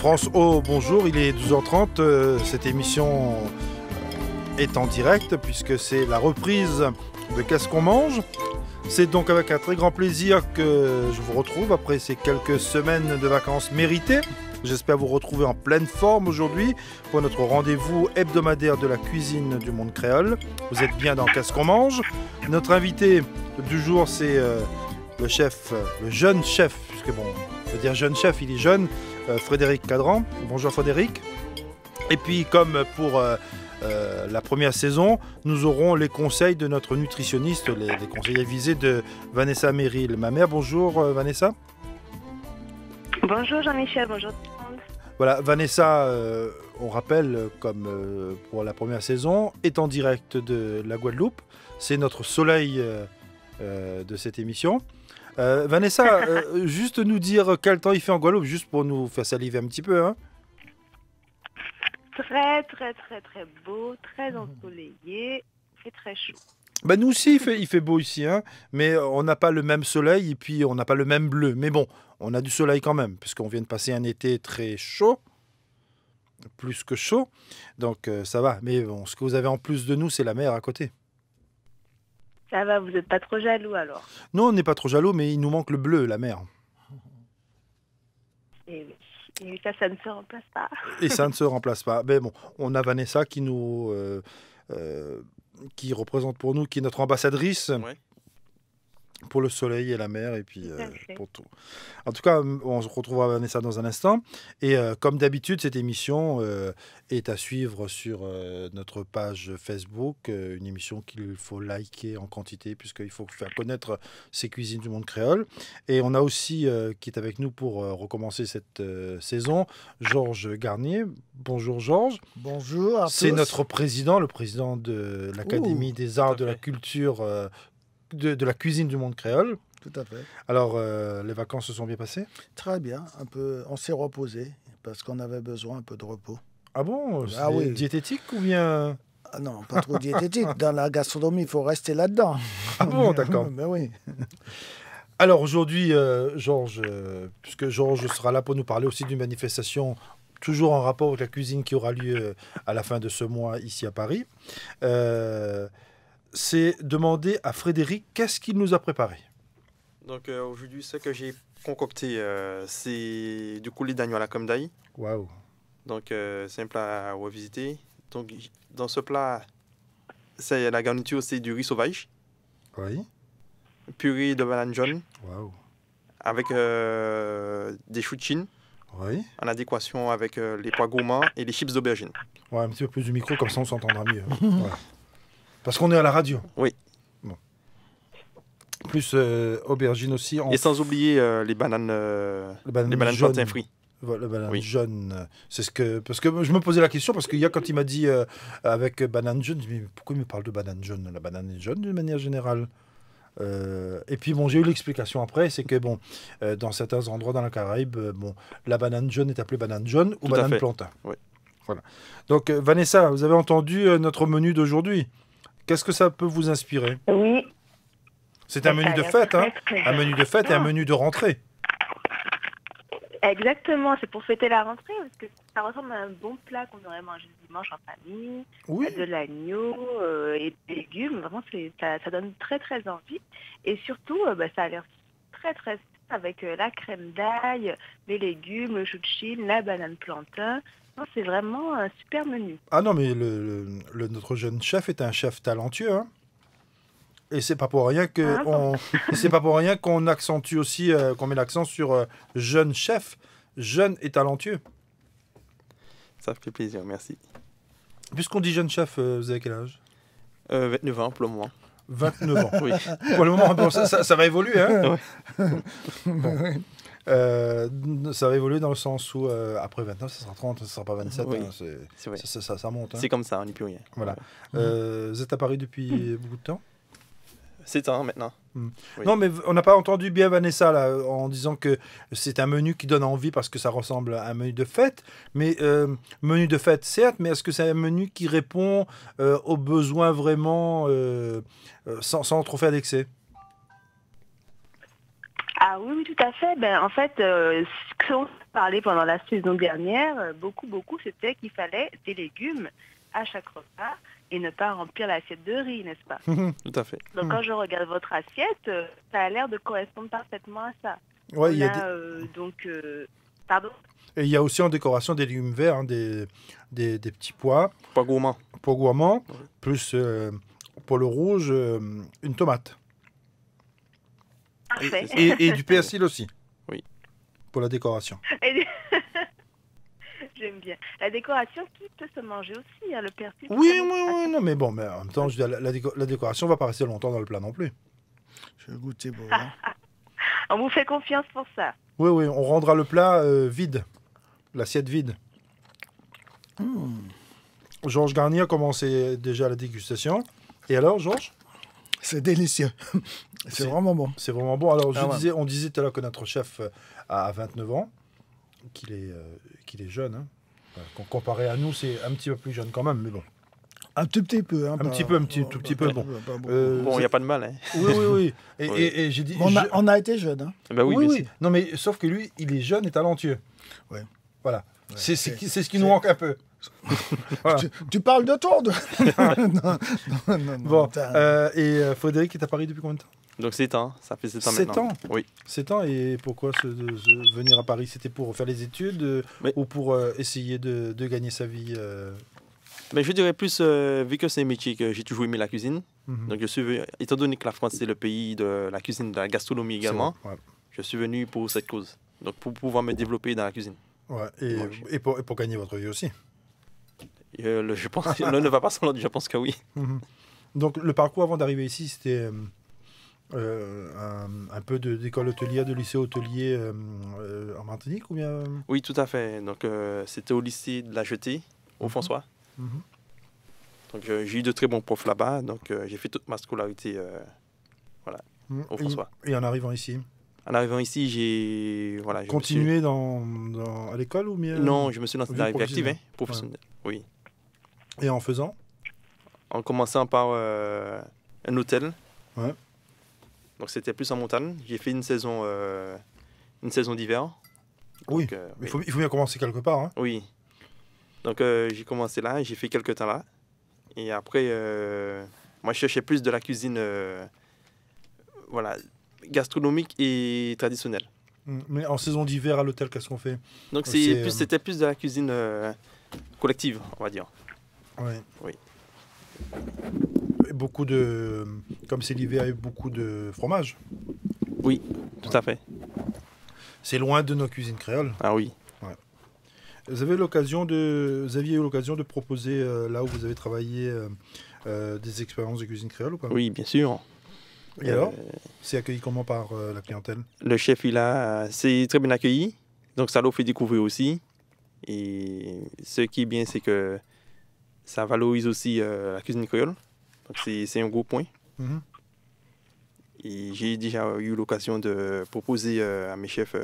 France O, bonjour, il est 12h30, cette émission est en direct puisque c'est la reprise de Qu'est-ce qu'on mange ? C'est donc avec un très grand plaisir que je vous retrouve après ces quelques semaines de vacances méritées. J'espère vous retrouver en pleine forme aujourd'hui pour notre rendez-vous hebdomadaire de la cuisine du monde créole. Vous êtes bien dans Qu'est-ce qu'on mange ? Notre invité du jour, c'est le jeune chef, puisque bon, on peut dire jeune chef, il est jeune, Frédéric Cadran. Bonjour Frédéric. Et puis comme pour la première saison, nous aurons les conseils de notre nutritionniste, les conseils avisés de Vanessa Merrill, ma mère. Bonjour Vanessa. Bonjour Jean-Michel, bonjour tout le monde. Voilà, Vanessa, on rappelle, comme pour la première saison, est en direct de la Guadeloupe. C'est notre soleil de cette émission. Vanessa, juste nous dire quel temps il fait en Guadeloupe, juste pour nous faire saliver un petit peu. Hein. Très beau, très ensoleillé, il fait très chaud. Ben nous aussi, il fait beau ici, hein, mais on n'a pas le même soleil et puis on n'a pas le même bleu. Mais bon, on a du soleil quand même, puisqu'on vient de passer un été très chaud, plus que chaud, donc ça va. Mais bon, ce que vous avez en plus de nous, c'est la mer à côté. Ça va, vous n'êtes pas trop jaloux alors? Non, on n'est pas trop jaloux, mais il nous manque le bleu, la mer. Et oui. Et ça ne se remplace pas. Et ça ne se remplace pas. Mais bon, on a Vanessa qui nous... qui représente pour nous, qui est notre ambassadrice pour le soleil et la mer et puis pour tout. En tout cas, on se retrouvera Vanessa dans un instant. Et comme d'habitude, cette émission est à suivre sur notre page Facebook, une émission qu'il faut liker en quantité puisqu'il faut faire connaître ces cuisines du monde créole. Et on a aussi, qui est avec nous pour recommencer cette saison, Georges Garnier. Bonjour Georges. Bonjour à tous. C'est notre président, le président de l'Académie des Arts de la Culture de la cuisine du monde créole. Tout à fait. Alors, les vacances se sont bien passées ? Très bien. On s'est reposé parce qu'on avait besoin un peu de repos. Ah bon ? Oui. Diététique ou bien... Ah non, pas trop diététique. Dans la gastronomie, il faut rester là-dedans. Ah bon, d'accord. Ben oui. Alors aujourd'hui, Georges, puisque Georges sera là pour nous parler aussi d'une manifestation toujours en rapport avec la cuisine qui aura lieu à la fin de ce mois ici à Paris, c'est demander à Frédéric qu'est-ce qu'il nous a préparé. Donc aujourd'hui, ce que j'ai concocté, c'est du coulis d'agneau à la crème d'ail. Waouh. Donc c'est un plat à revisiter. Donc dans ce plat, la garniture, c'est du riz sauvage. Oui. Purée de banane jaune. Waouh. Avec des choux de Chine. Oui. En adéquation avec les pois gourmands et les chips d'aubergine. Ouais, un petit peu plus du micro, comme ça on s'entendra mieux. Voilà. Parce qu'on est à la radio. Oui. Bon. Plus aubergine aussi. Et sans oublier les bananes plantains frits. Voilà, banane jaune. C'est ce que... Parce que je me posais la question, parce qu'il y a quand il m'a dit avec banane jaune, je me dis, mais pourquoi il me parle de banane jaune ? La banane est jaune d'une manière générale. Et puis bon, j'ai eu l'explication après, c'est que bon, dans certains endroits dans la Caraïbe, la banane jaune est appelée banane jaune ou banane plantain. Oui. Voilà. Donc Vanessa, vous avez entendu notre menu d'aujourd'hui. Qu'est-ce que ça peut vous inspirer ? Oui. C'est un menu de fête, hein ? Un menu de fête et un menu de rentrée. Exactement, c'est pour fêter la rentrée, parce que ça ressemble à un bon plat qu'on aurait mangé le dimanche en famille, de l'agneau et des légumes. Vraiment, ça donne très envie. Et surtout, ça a l'air très simple avec la crème d'ail, les légumes, le chou de Chine, la banane plantain. Non, c'est vraiment un super menu. Ah non, mais notre jeune chef est un chef talentueux, hein. Et c'est pas pour rien qu'on accentue aussi, qu'on met l'accent sur jeune chef, jeune et talentueux. Ça fait plaisir, merci. Puisqu'on dit jeune chef, vous avez quel âge ? 29 ans pour le moment. 29 ans. Oui. Pour le moment, bon, ça va évoluer, hein. Bon. Ça va évoluer dans le sens où après 29, ça sera 30, ça sera pas 27. Oui. Hein, c'est vrai. Ça monte. Hein. C'est comme ça, on n'y peut rien. Voilà. Vous êtes à Paris depuis beaucoup de temps ? 7 ans maintenant. Oui. Non, mais on n'a pas entendu bien Vanessa là, en disant que c'est un menu qui donne envie parce que ça ressemble à un menu de fête. Mais menu de fête, certes, mais est-ce que c'est un menu qui répond aux besoins vraiment sans trop faire d'excès ? Ah oui, tout à fait. En fait, ce qu'on parlait pendant la saison dernière, beaucoup, c'était qu'il fallait des légumes à chaque repas et ne pas remplir l'assiette de riz, n'est-ce pas? Tout à fait. Donc quand je regarde votre assiette, ça a l'air de correspondre parfaitement à ça. Ouais, pardon? Et il y a aussi en décoration des légumes verts, hein, des petits pois. Pas gourmand. Pois gourmands, plus pour le rouge, une tomate. Parfait. Et du persil aussi. Oui. Pour la décoration. J'aime bien. La décoration qui peut se manger aussi, hein, le persil. Oui, non, mais bon, mais en même temps, je veux dire, la décoration va pas rester longtemps dans le plat non plus. Je vais goûter pour voir. On vous fait confiance pour ça. Oui, on rendra le plat vide, l'assiette vide. Georges Garnier a commencé déjà la dégustation. Et alors, Georges? C'est délicieux. C'est vraiment bon. C'est vraiment bon. Alors, ouais. on disait tout à l'heure que notre chef a 29 ans, qu'il est jeune. Hein. Comparé à nous, c'est un petit peu plus jeune quand même, mais bon. Un tout petit peu. Hein, tout petit peu, bon. Bon, il n'y a pas de mal. Hein. Oui. Et j'ai dit... On a été jeunes. Hein. Ben oui. Non, mais sauf que lui, il est jeune et talentueux. Oui. Voilà. Ouais, c'est ce qui nous manque un peu. Voilà. Tu parles de toi non, bon, et Frédéric est à Paris depuis combien de temps? Donc 7 ans, ça fait 7 ans 7 maintenant. ans? Oui. 7 ans, et pourquoi venir à Paris? C'était pour faire les études ou pour essayer de gagner sa vie Mais je dirais plus, vu que c'est un métier que j'ai toujours aimé la cuisine, donc étant donné que la France c'est le pays de la cuisine, de la gastronomie également, je suis venu pour cette cause, donc pour pouvoir me développer dans la cuisine. Ouais, et pour gagner votre vie aussi. Je pense l'un ne va pas sans l'autre, je pense que oui. Donc le parcours avant d'arriver ici, c'était un peu d'école hôtelière, de lycée hôtelier en Martinique ou bien? Oui, tout à fait. Donc c'était au lycée de la Jetée, au François. Donc j'ai eu de très bons profs là-bas, donc j'ai fait toute ma scolarité au François. Et en arrivant ici? En arrivant ici, j'ai continué à l'école ou bien? Non, je me suis lancé dans la vie active, professionnelle. Oui. Et en faisant? En commençant par un hôtel. Ouais. Donc c'était plus en montagne. J'ai fait une saison d'hiver. Oui. Donc, il faut bien commencer quelque part. Hein. Oui. Donc j'ai commencé là, j'ai fait quelques temps là. Et après, moi je cherchais plus de la cuisine gastronomique et traditionnelle. Mais en saison d'hiver à l'hôtel, qu'est-ce qu'on fait? Donc c'était plus de la cuisine collective, on va dire. Ouais. Oui. Et comme c'est l'hiver, il y a beaucoup de fromage. Oui, tout à fait. C'est loin de nos cuisines créoles. Ah oui. Ouais. Vous aviez eu l'occasion de proposer, là où vous avez travaillé, des expériences de cuisine créole ou pas? Oui, bien sûr. Et alors, c'est accueilli comment par la clientèle? Le chef, c'est très bien accueilli. Donc, ça leur fait découvrir aussi. Et ce qui est bien, c'est que ça valorise aussi la cuisine créole. Donc, c'est un gros point. Et j'ai déjà eu l'occasion de proposer à mes chefs...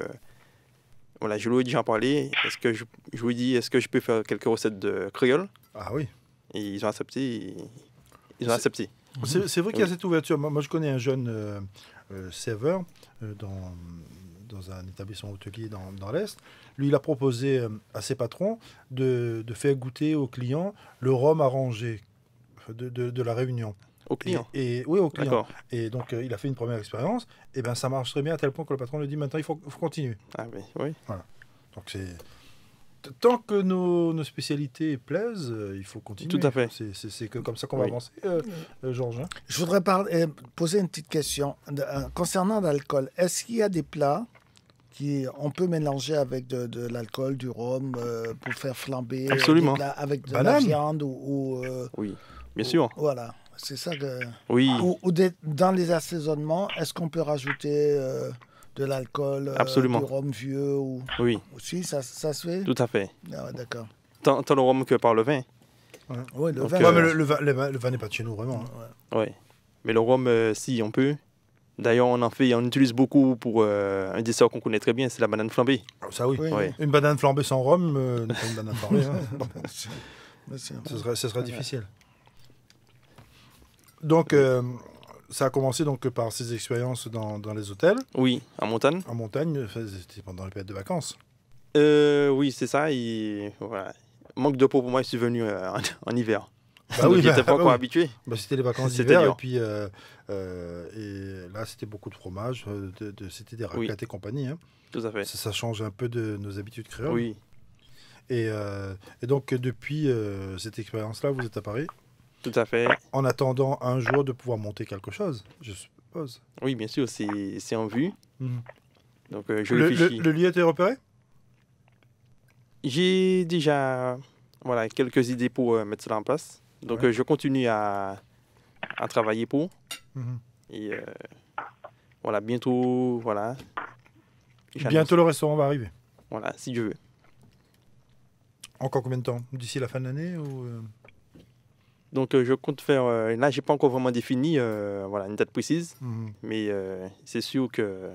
je leur ai déjà parlé. Je lui ai dit, est-ce que je peux faire quelques recettes de créole? Ah oui. Et ils ont accepté. C'est vrai qu'il y a cette ouverture. Moi, je connais un jeune serveur dans un établissement hôtelier dans l'Est. Lui, il a proposé à ses patrons de faire goûter aux clients le rhum arrangé de la Réunion. Aux clients? Oui, aux clients. D'accord. Et donc, il a fait une première expérience. Et bien, ça marche très bien à tel point que le patron lui dit maintenant, il faut continuer. Ah oui. Voilà. Donc, tant que nos spécialités plaisent, il faut continuer. Tout à fait. C'est comme ça qu'on va avancer, Georges. Je voudrais poser une petite question. Concernant l'alcool, est-ce qu'il y a des plats qu'on peut mélanger avec de l'alcool, du rhum, pour faire flamber? Absolument. Des plats avec de la viande oui, bien sûr. Voilà, c'est ça que... Oui. Dans les assaisonnements, est-ce qu'on peut rajouter... de l'alcool, Absolument. du rhum vieux Oui. Aussi, ça se fait? Tout à fait. Ah ouais, d'accord. Tant le rhum que par le vin. Ouais. Oui, le vin. Mais le vin n'est pas de chez nous, vraiment. Oui. Mais le rhum, si, on peut. D'ailleurs, on utilise beaucoup pour un dessert qu'on connaît très bien, c'est la banane flambée. Ça, oui. Ouais. Une banane flambée sans rhum n'est pas une banane flambée. Ce serait difficile. Donc, ça a commencé donc par ces expériences dans les hôtels. Oui, en montagne. En montagne, c'était pendant les périodes de vacances. Oui, c'est ça. Voilà. Manque de peau pour moi, je suis venu en hiver. Bah oui, j'étais pas encore habitué. Bah, c'était les vacances C'était d'hiver dur. et puis et là c'était beaucoup de fromage, c'était des raclettes et compagnie. Hein. Tout à fait. Ça change un peu de nos habitudes créoles. Oui. Et donc depuis cette expérience-là, vous êtes à Paris. Tout à fait. En attendant un jour de pouvoir monter quelque chose, je suppose. Oui, bien sûr, c'est en vue. Mhm. Donc je réfléchis. Le lieu était repéré? J'ai déjà quelques idées pour mettre cela en place. Donc je continue à travailler pour. Mhm. Et voilà, bientôt, voilà. Bientôt le restaurant va arriver. Voilà, si Dieu veut. Encore combien de temps? D'ici la fin de l'année ou Donc je compte faire. Là, j'ai pas encore vraiment défini une date précise, Mhm. mais c'est sûr que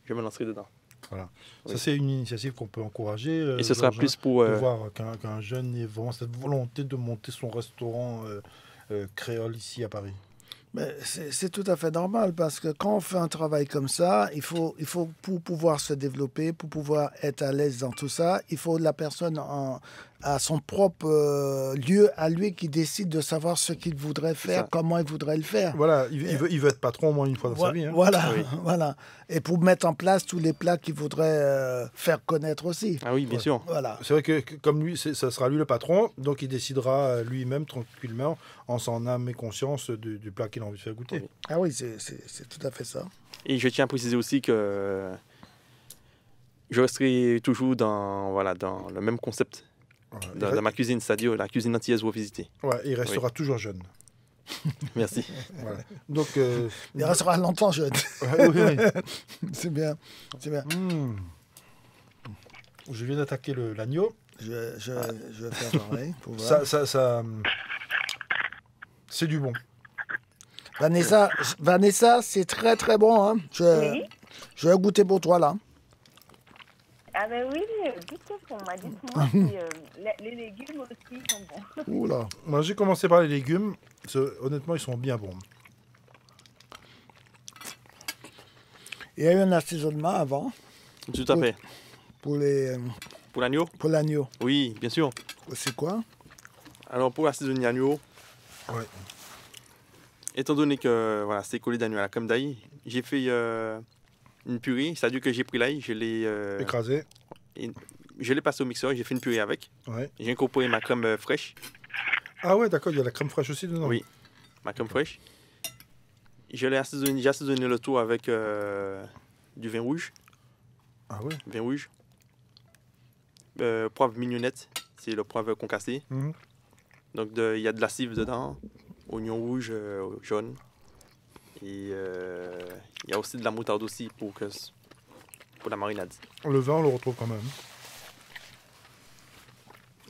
je me lancerai dedans. Voilà. Oui. Ça, c'est une initiative qu'on peut encourager. Et ce sera Georges, plus pour. de voir qu'un jeune ait vraiment cette volonté de monter son restaurant créole ici à Paris. Mais c'est tout à fait normal parce que quand on fait un travail comme ça, il faut pour pouvoir se développer, pour pouvoir être à l'aise dans tout ça, il faut la personne à son propre lieu à lui qui décide de savoir ce qu'il voudrait faire, comment il voudrait le faire. Voilà, il veut être patron au moins une fois dans sa vie. Hein. Voilà, Oui. voilà. Et pour mettre en place tous les plats qu'il voudrait faire connaître aussi. Ah oui, bien sûr. Voilà. C'est vrai que comme lui, ça sera lui le patron, donc il décidera lui-même tranquillement, en son âme et conscience, du plat qu'il a envie de faire goûter. Oui. Ah oui, c'est tout à fait ça. Et je tiens à préciser aussi que je resterai toujours dans le même concept Voilà. dans ma cuisine, c'est-à-dire la cuisine antillaise revisitée. Ouais, il restera toujours jeune. Merci. Voilà. Donc, Il restera longtemps jeune. oui. C'est bien. C'est bien. Je viens d'attaquer l'agneau. Je vais faire pareil pour voir. Ça, c'est du bon. Vanessa, c'est très très bon. Hein. Oui. Je vais goûter pour toi là. Ah ben oui, dites-moi si les légumes aussi sont bons. Oula. Moi, j'ai commencé par les légumes. Honnêtement, ils sont bien bons. Il y a eu un assaisonnement avant Tout à fait. pour Pour l'agneau. oui, bien sûr. C'est quoi? Alors pour assaisonner l'agneau, Ouais. étant donné que c'est collé d'agneau à la crème d'ail, j'ai fait une purée. C'est-à-dire que j'ai pris l'ail, je l'ai passé au mixeur, j'ai fait une purée avec. Ouais. J'ai incorporé ma crème fraîche. Ah ouais, d'accord, il y a la crème fraîche aussi dedans. Oui, ma crème fraîche. J'ai assaisonné le tout avec du vin rouge. Ah ouais. Vin rouge. Poivre mignonnette, c'est le poivre concassé. Mhm. Donc il y a de la cive dedans, oignon rouge, jaune. Et il y a aussi de la moutarde aussi pour la marinade. Le vin, on le retrouve quand même.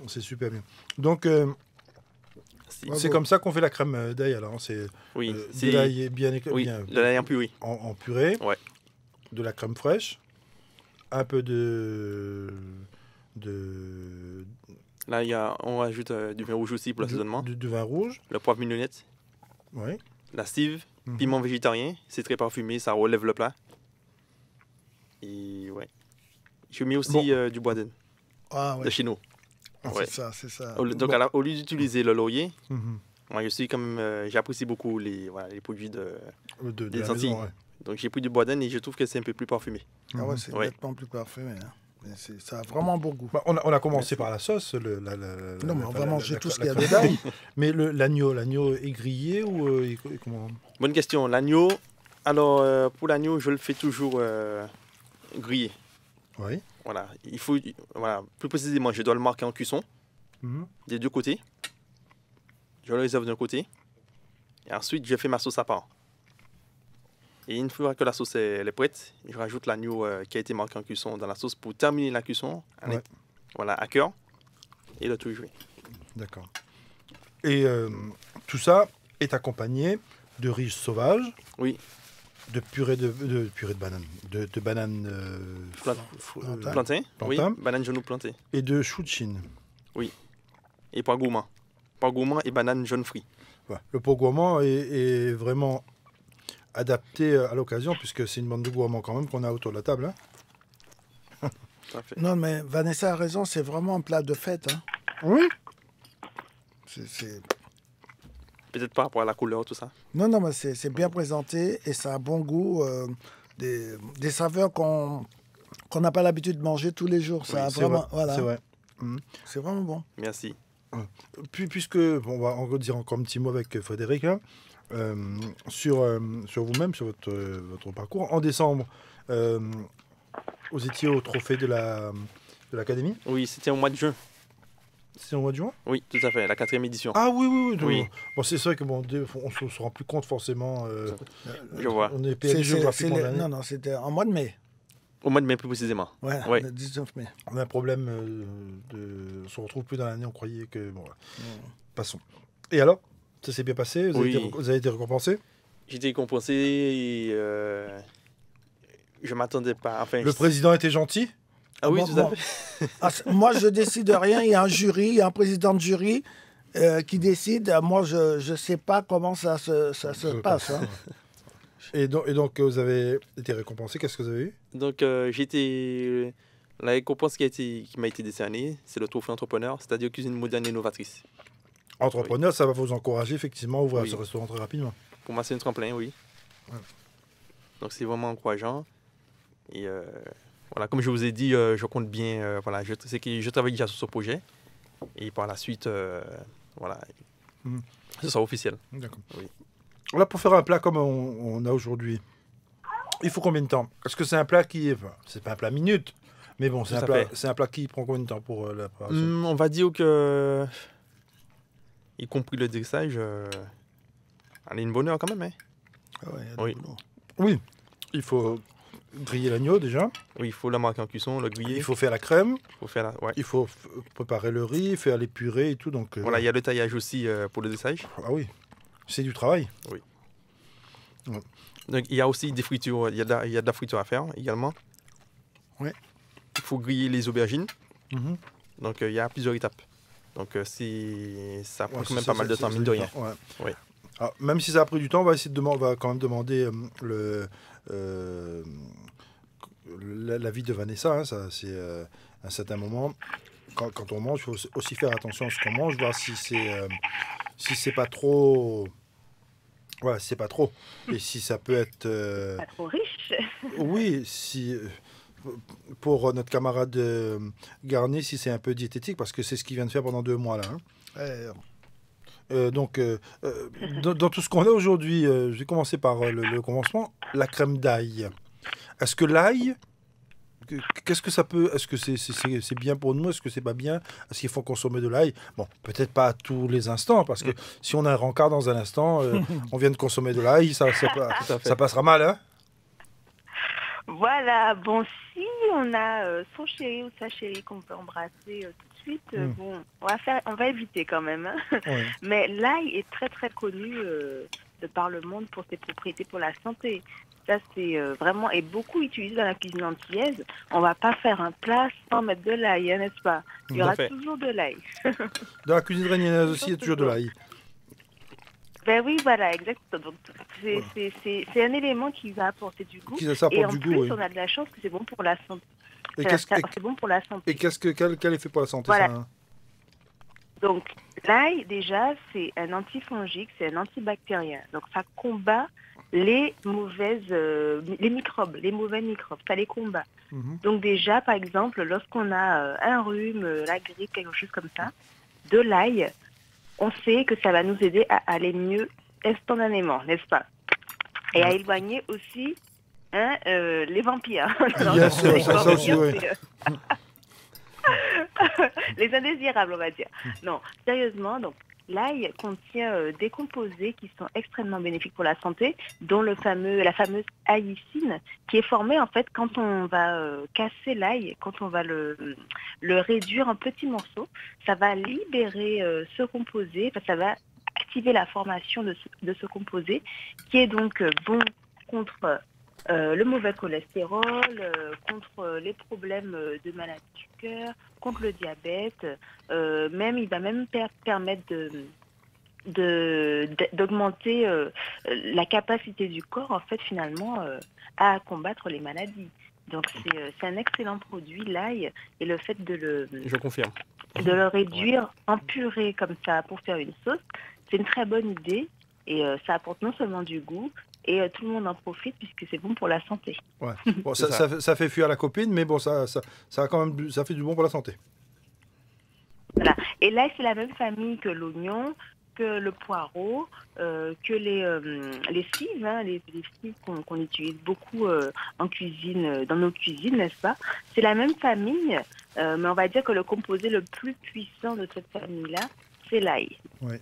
C'est super bien. Donc, c'est comme ça qu'on fait la crème d'ail alors. Oui, de l'ail bien, oui, bien de l'ail en purée. en purée, Ouais. de la crème fraîche, un peu de Là, on rajoute du vin rouge aussi pour l'assaisonnement. du vin rouge. Le poivre mignonnette, Oui. la cive, Mhm. piment végétarien. C'est très parfumé, ça relève le plat. Et ouais. Je mets aussi du bois d'âne Ah de ouais. chez nous. Ah, Ouais. c'est ça. Donc, au lieu d'utiliser le laurier, Mhm. moi, j'apprécie beaucoup les produits De des la Antilles. maison, ouais. Donc, j'ai pris du bois d'âne et je trouve que c'est un peu plus parfumé. Ah ouais, c'est Ouais. nettement plus parfumé. Hein. Mais ça a vraiment bon goût. Bah, on a commencé par la sauce. Non, mais on va manger tout ce qu'il y a crème dedans. d'ail. Mais l'agneau est grillé ou comment? Bonne question. L'agneau, alors pour l'agneau, je le fais toujours grillé. Oui. Voilà. Plus précisément, je dois le marquer en cuisson Mhm. des deux côtés. Je le réserve d'un côté. Et ensuite, je fais ma sauce à part. Et une fois que la sauce elle est prête, je rajoute l'agneau qui a été marqué en cuisson dans la sauce pour terminer la cuisson. Ouais. Voilà, à cœur. Et le tout est joué. D'accord. Et tout ça est accompagné de riz sauvage, Oui, de purée de banane, de banane plantain. Oui, plantain. banane jaune ou plantain. et de chou de Chine. Et pois gourmand. Pois gourmand et banane jaune frit. Voilà. Le pot gourmand est vraiment adapté à l'occasion, puisque c'est une bande de gourmands quand même qu'on a autour de la table. Hein. Non, mais Vanessa a raison, c'est vraiment un plat de fête. Hein. Oui. Peut-être par rapport à la couleur, tout ça. Non, mais c'est bien présenté et ça a bon goût. Des saveurs qu'on n'a pas l'habitude de manger tous les jours. Ça a vraiment, voilà. C'est vrai. C'est vraiment bon. Merci. Puis, puisque, on va dire encore un petit mot avec Frédéric, hein, sur vous-même, sur votre parcours. En décembre, vous étiez au trophée de l'Académie. Oui, c'était au mois de juin. C'est au mois de juin? Oui, tout à fait, la 4e édition. Ah oui. Oui. Bon, c'est vrai que on ne se rend plus compte forcément. Je vois. On est payé géographiquement. Non, c'était en mois de mai. Au mois de mai plus précisément. Ouais, oui. Le 19 mai. On a un problème on se retrouve plus dans l'année, on croyait que... Bon, passons. Et alors, ça s'est bien passé? Vous avez été récompensé? J'ai été récompensé et je m'attendais pas. Enfin, le président était gentil? Ah oui, tout à fait. Moi, je décide de rien. Il y a un jury, il y a un président de jury qui décide. Moi, je ne sais pas comment ça se passe. Hein. Et donc, vous avez été récompensé. Qu'est-ce que vous avez eu? Donc, la récompense qui m'a été décernée, c'est le trophée entrepreneur, c'est-à-dire cuisine moderne et novatrice. Entrepreneur, ça va vous encourager effectivement à ouvrir ce restaurant très rapidement. Pour moi, c'est un tremplin, oui. Ouais. Donc, c'est vraiment encourageant. Et voilà, comme je vous ai dit, je compte bien. Voilà, je travaille déjà sur ce projet. Et par la suite, voilà, ce sera officiel. D'accord. Oui. Là, pour faire un plat comme on a aujourd'hui, il faut combien de temps? Est-ce que c'est un plat qui... Enfin, c'est pas un plat minute, mais bon, c'est un plat qui prend combien de temps pour la préparation? On va dire que, y compris le dressage, allez, une bonne heure quand même. Hein? Ah ouais, oui. Oui, il faut griller l'agneau déjà. Oui, il faut la marquer en cuisson, le griller. Il faut faire la crème. Il faut préparer le riz, faire les purées et tout. Donc, voilà, il y a le taillage aussi pour le dressage. Ah oui, c'est du travail. Oui. Ouais. Donc, il y a aussi des fritures, il y a de la friture à faire également. Oui. Il faut griller les aubergines. Mm-hmm. Donc, il y a plusieurs étapes. Donc, ça prend quand même pas mal de temps, mine de rien. Ouais. Oui. Alors, même si ça a pris du temps, on va quand même demander l'avis de Vanessa. Hein, ça, c'est à un certain moment, quand on mange, il faut aussi faire attention à ce qu'on mange, voir si c'est pas trop... Ouais, c'est pas trop. Et si ça peut être... Pas trop riche. Oui, si... pour notre camarade Garnier, si c'est un peu diététique, parce que c'est ce qu'il vient de faire pendant 2 mois, là. Hein. Donc, dans tout ce qu'on a aujourd'hui, je vais commencer par le commencement, la crème d'ail. Est-ce que l'ail... Qu'est-ce que ça peut... Est-ce que c'est bien pour nous? Est-ce que c'est pas bien? Est-ce qu'il faut consommer de l'ail? Bon, peut-être pas à tous les instants, parce que si on a un rencard dans un instant, on vient de consommer de l'ail, ça passera mal, hein? Voilà, bon, si on a son chéri ou sa chérie qu'on peut embrasser tout de suite, bon, on va éviter quand même. Hein. Ouais. Mais l'ail est très très connu de par le monde pour ses propriétés pour la santé. Ça, c'est vraiment, et beaucoup utilisé dans la cuisine antillaise. On va pas faire un plat sans mettre de l'ail, hein, n'est-ce pas? Il y aura toujours de l'ail. Dans la cuisine réunionnaise aussi, il y a toujours de l'ail. Ben oui, voilà, exactement. Donc, c'est un élément qui va apporter du goût. Et en plus, on a de la chance que c'est bon pour la santé. C'est bon pour la santé. Et quel effet pour la santé, voilà. Ça, hein? Donc, l'ail, déjà, c'est un antifongique, c'est un antibactérien. Donc, ça combat les mauvais microbes, ça les combat. Donc, déjà, par exemple, lorsqu'on a un rhume, la grippe, quelque chose comme ça, de l'ail, on sait que ça va nous aider à aller mieux instantanément, n'est-ce pas? Et à éloigner aussi les vampires. Bien sûr, ça aussi, oui. Les indésirables, on va dire. Non, sérieusement, donc l'ail contient des composés qui sont extrêmement bénéfiques pour la santé, dont la fameuse aïcine, qui est formée en fait quand on va casser l'ail, quand on va le réduire en petits morceaux, ça va libérer ce composé, ça va activer la formation de ce composé, qui est donc bon contre le mauvais cholestérol, contre les problèmes de maladie du cœur, contre le diabète, il va même permettre d'augmenter la capacité du corps, en fait, finalement, à combattre les maladies. Donc, c'est un excellent produit, l'ail, et le fait Je confirme. De le réduire en purée comme ça pour faire une sauce, c'est une très bonne idée, et ça apporte non seulement du goût, et tout le monde en profite puisque c'est bon pour la santé. Ouais. Bon, ça fait fuir la copine, mais bon, ça quand même, ça fait du bon pour la santé. Voilà. Et l'ail, c'est la même famille que l'oignon, que le poireau, que les cives, hein, les cives qu'on utilise beaucoup en cuisine, dans nos cuisines, n'est-ce pas? C'est la même famille, mais on va dire que le composé le plus puissant de cette famille-là, c'est l'ail. Oui.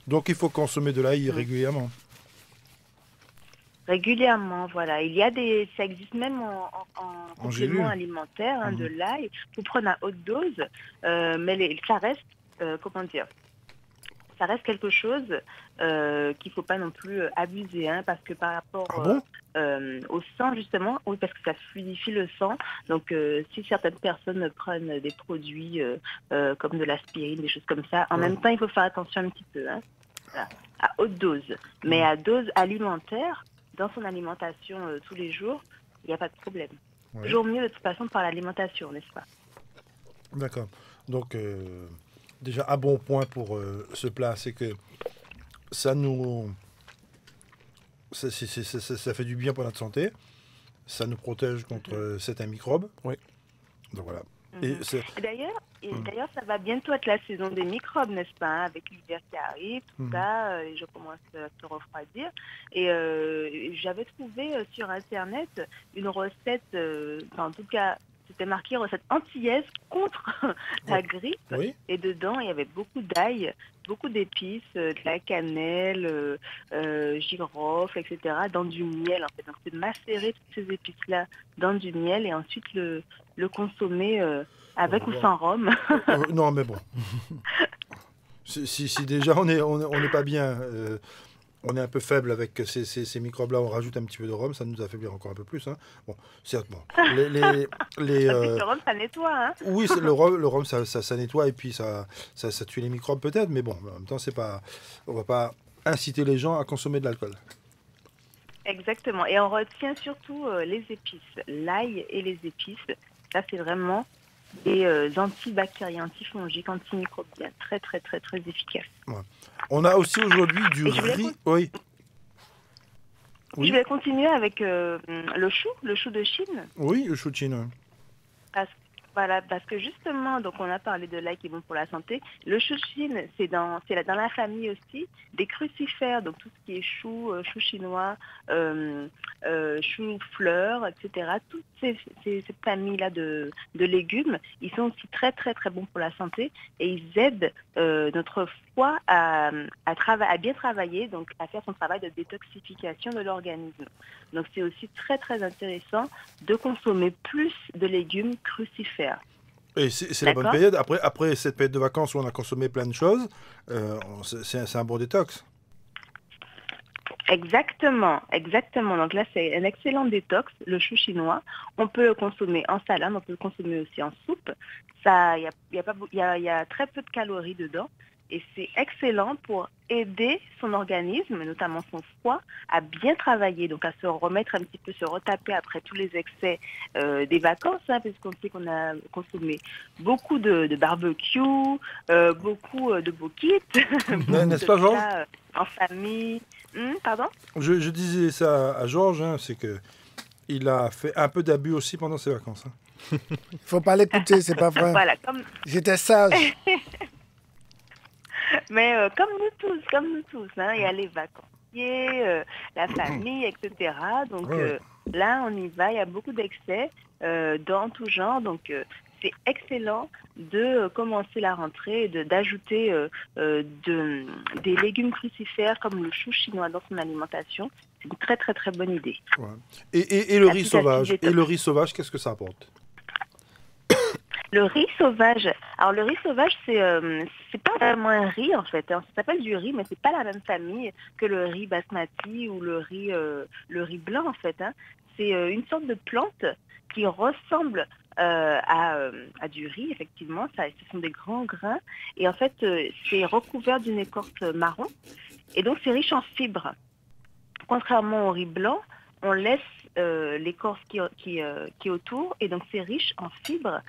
Donc il faut consommer de l'ail régulièrement. Régulièrement, voilà. Ça existe même en complément alimentaire, hein, de l'ail. Faut prendre à haute dose, mais ça reste, ça reste quelque chose qu'il ne faut pas non plus abuser, hein, parce que par rapport au sang, justement, oui, parce que ça fluidifie le sang. Donc, si certaines personnes prennent des produits comme de l'aspirine, des choses comme ça, en même temps, il faut faire attention un petit peu, hein, voilà, à haute dose. Mais à dose alimentaire, dans son alimentation tous les jours, il n'y a pas de problème. Ouais. Toujours mieux de toute façon par l'alimentation, n'est-ce pas? D'accord. Donc, déjà, un bon point pour ce plat, c'est que ça fait du bien pour notre santé. Ça nous protège contre certains microbes. Oui. Donc voilà. Et d'ailleurs, ça va bientôt être la saison des microbes, n'est-ce pas, hein, avec l'hiver qui arrive, tout ça, les gens commencent à se refroidir. Et j'avais trouvé sur Internet une recette, en tout cas, c'était marqué recette antillaise contre la grippe. Oui. Et dedans, il y avait beaucoup d'ail, beaucoup d'épices, de la cannelle, girofle, etc., dans du miel, en fait. Donc, c'est macérer toutes ces épices-là dans du miel et ensuite le consommer avec ou sans rhum. Non, mais bon. si déjà on n'est pas bien, on est un peu faible avec ces microbes-là, on rajoute un petit peu de rhum, ça nous affaiblit encore un peu plus. Hein. Bon, certes, bon. Le rhum, ça nettoie. Hein. Oui, le rhum ça nettoie et puis ça tue les microbes peut-être, mais bon, en même temps, on ne va pas inciter les gens à consommer de l'alcool. Exactement. Et on retient surtout les épices. L'ail et les épices, ça, c'est vraiment des antibactériens, antifongiques, antimicrobiens. Très, très, très, très efficaces. Ouais. On a aussi aujourd'hui du riz. Oui. Je vais continuer avec le chou de Chine. Oui, le chou de Chine. Parce que justement, donc on a parlé de l'ail qui est bon pour la santé. Le chou de Chine, c'est dans la famille aussi des crucifères, donc tout ce qui est chou chinois, chou fleurs, etc. Toutes cette famille-là de légumes, ils sont aussi très très très bons pour la santé et ils aident notre foie à bien travailler, donc à faire son travail de détoxification de l'organisme. Donc c'est aussi très très intéressant de consommer plus de légumes crucifères. Et c'est la bonne période. Après cette période de vacances où on a consommé plein de choses, c'est un bon détox. Exactement. Donc là, c'est un excellent détox, le chou chinois. On peut le consommer en salade, on peut le consommer aussi en soupe. Il y a très peu de calories dedans. Et c'est excellent pour aider son organisme, notamment son foie, à bien travailler, donc à se remettre un petit peu, se retaper après tous les excès des vacances, hein, puisqu'on sait qu'on a consommé beaucoup de barbecue, beaucoup de bouquites, n'est-ce pas, Georges, en famille. Pardon ? Je disais ça à Georges, hein, c'est que il a fait un peu d'abus aussi pendant ses vacances. Il ne faut pas l'écouter, c'est pas vrai. Voilà, j'étais sage. Mais comme nous tous, hein, il y a les vacanciers, la famille, etc. Donc là, on y va, il y a beaucoup d'excès dans tout genre. Donc c'est excellent de commencer la rentrée et d'ajouter des légumes crucifères comme le chou chinois dans son alimentation. C'est une très très très bonne idée. Ouais. Et le riz sauvage. Et le riz sauvage, qu'est-ce que ça apporte ? Le riz sauvage. Alors le riz sauvage, c'est pas vraiment un riz en fait. Ça s'appelle du riz, mais c'est pas la même famille que le riz basmati ou le riz blanc en fait. Hein. C'est une sorte de plante qui ressemble à du riz, effectivement. Ce sont des grands grains. Et en fait, c'est recouvert d'une écorce marron. Et donc, c'est riche en fibres. Contrairement au riz blanc, on laisse l'écorce qui est autour. Et donc, c'est riche en fibres.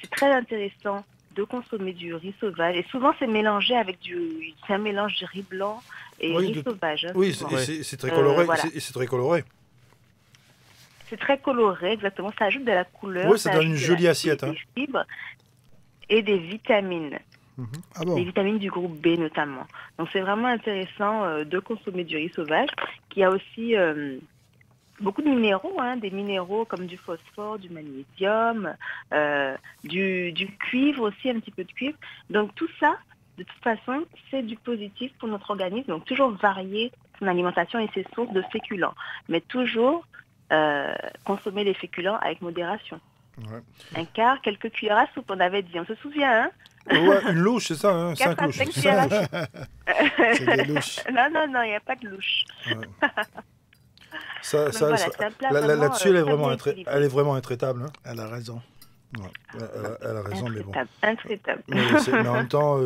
C'est très intéressant de consommer du riz sauvage. Et souvent, c'est mélangé avec c'est un mélange de riz blanc et riz sauvage. Hein, oui, c'est très coloré. Voilà. C'est très coloré. C'est très coloré, exactement. Ça ajoute de la couleur. Oui, ça donne une jolie assiette. Des fibres et des vitamines. Ah bon. Des vitamines du groupe B notamment. Donc c'est vraiment intéressant de consommer du riz sauvage, qui a aussi beaucoup de minéraux, des minéraux comme du phosphore, du magnésium, du cuivre aussi, un petit peu de cuivre. Donc tout ça, de toute façon, c'est du positif pour notre organisme. Donc toujours varier son alimentation et ses sources de féculents. Mais toujours consommer les féculents avec modération. Ouais. Un quart, quelques cuillères à soupe, on avait dit, on se souvient, Ouais, une louche, c'est ça, 5 louches. C'est des louches. Non, il n'y a pas de louche. Ouais. Là-dessus, elle est vraiment intraitable. Hein. Elle a raison. Ouais, elle a raison, mais bon. Intraitable. Mais en même temps,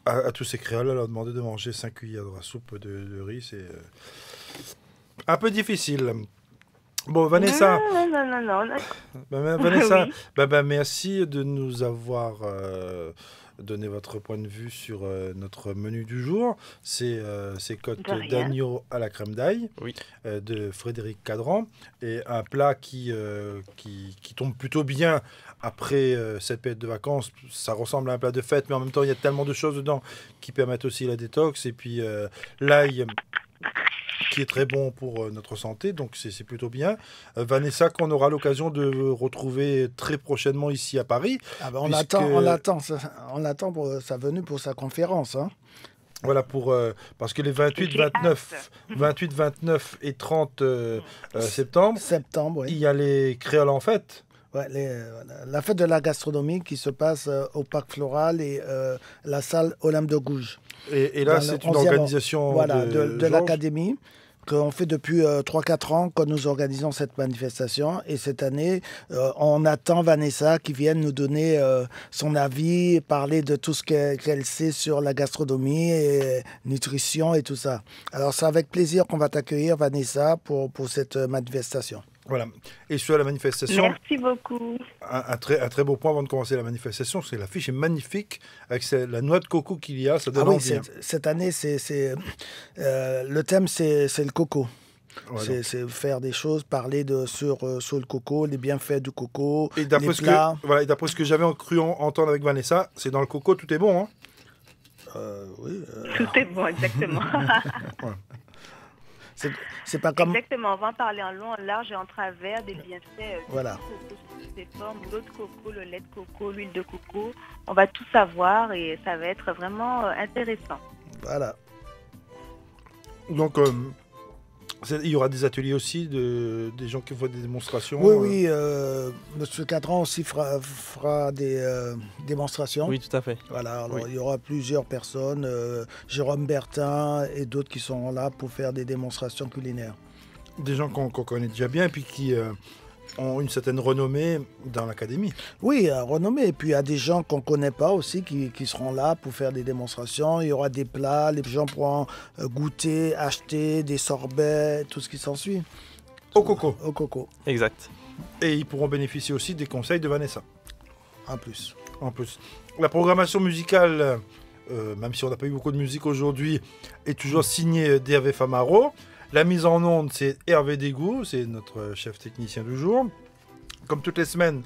à tous ces créoles, leur demander de manger 5 cuillères de soupe de riz, c'est un peu difficile. Bon, Vanessa. Non. Vanessa, oui. Merci de nous avoir donné votre point de vue sur notre menu du jour. C'est côtes d'agneau à la crème d'ail de Frédéric Cadran. Et un plat qui tombe plutôt bien après cette période de vacances. Ça ressemble à un plat de fête, mais en même temps, il y a tellement de choses dedans qui permettent aussi la détox. Et puis, l'ail qui est très bon pour notre santé, donc c'est plutôt bien. Vanessa, qu'on aura l'occasion de retrouver très prochainement ici à Paris. On l'attend pour sa venue pour sa conférence. Hein. Voilà, parce que les 28, 29 et 30 septembre, oui. Il y a les Créoles en fête. Ouais, la fête de la gastronomie qui se passe au Parc Floral et la salle Olympe de Gouges. Et là, c'est une organisation de l'académie qu'on fait depuis 3-4 ans que nous organisons cette manifestation. Et cette année, on attend Vanessa qui vienne nous donner son avis, parler de tout ce qu'elle sait sur la gastronomie et nutrition et tout ça. Alors, c'est avec plaisir qu'on va t'accueillir, Vanessa, pour cette manifestation. Voilà. Et sur la manifestation... Merci beaucoup. Un très beau point avant de commencer la manifestation, c'est l'affiche est magnifique, avec la noix de coco qu'il y a, ça donne envie. Cette année, le thème, c'est le coco. Ouais, c'est faire des choses, parler sur le coco, les bienfaits du coco, et d'après ce que j'avais cru entendre avec Vanessa, c'est dans le coco, tout est bon. Hein oui. Tout est bon, exactement. Ouais. C'est pas comme... Exactement, on va en parler en long, en large et en travers des bienfaits voilà. Du coco sous toutes ses formes, l'eau de coco, le lait de coco, l'huile de coco. On va tout savoir et ça va être vraiment intéressant. Voilà. Donc, il y aura des ateliers aussi, des gens qui font des démonstrations. Oui, M. Cadran aussi fera des démonstrations. Oui, tout à fait. Voilà, alors il y aura plusieurs personnes, Jérôme Bertin et d'autres qui sont là pour faire des démonstrations culinaires. Des gens qu'on connaît déjà bien et puis qui ont une certaine renommée dans l'académie. Oui, renommée. Et puis il y a des gens qu'on ne connaît pas aussi qui seront là pour faire des démonstrations. Il y aura des plats, les gens pourront goûter, acheter des sorbets, tout ce qui s'ensuit. Au coco. Au coco. Exact. Et ils pourront bénéficier aussi des conseils de Vanessa. En plus. La programmation musicale, même si on n'a pas eu beaucoup de musique aujourd'hui, est toujours signée d'Hervé Famaro. La mise en onde, c'est Hervé Dégout, c'est notre chef technicien du jour. Comme toutes les semaines,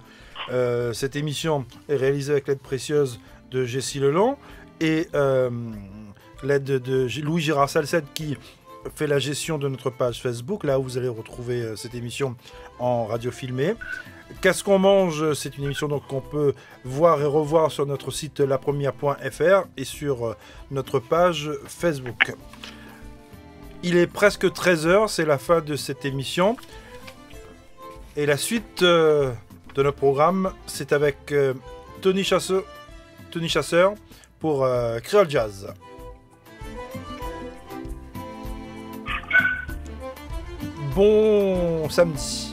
cette émission est réalisée avec l'aide précieuse de Jessie Lelon et l'aide de Louis-Gérard Salcède qui fait la gestion de notre page Facebook, là où vous allez retrouver cette émission en radio filmée. Qu'est-ce qu'on mange? C'est une émission donc qu'on peut voir et revoir sur notre site lapremière.fr et sur notre page Facebook. Il est presque 13h, c'est la fin de cette émission. Et la suite de notre programme, c'est avec Tony Chasseur pour Creole Jazz. Bon samedi.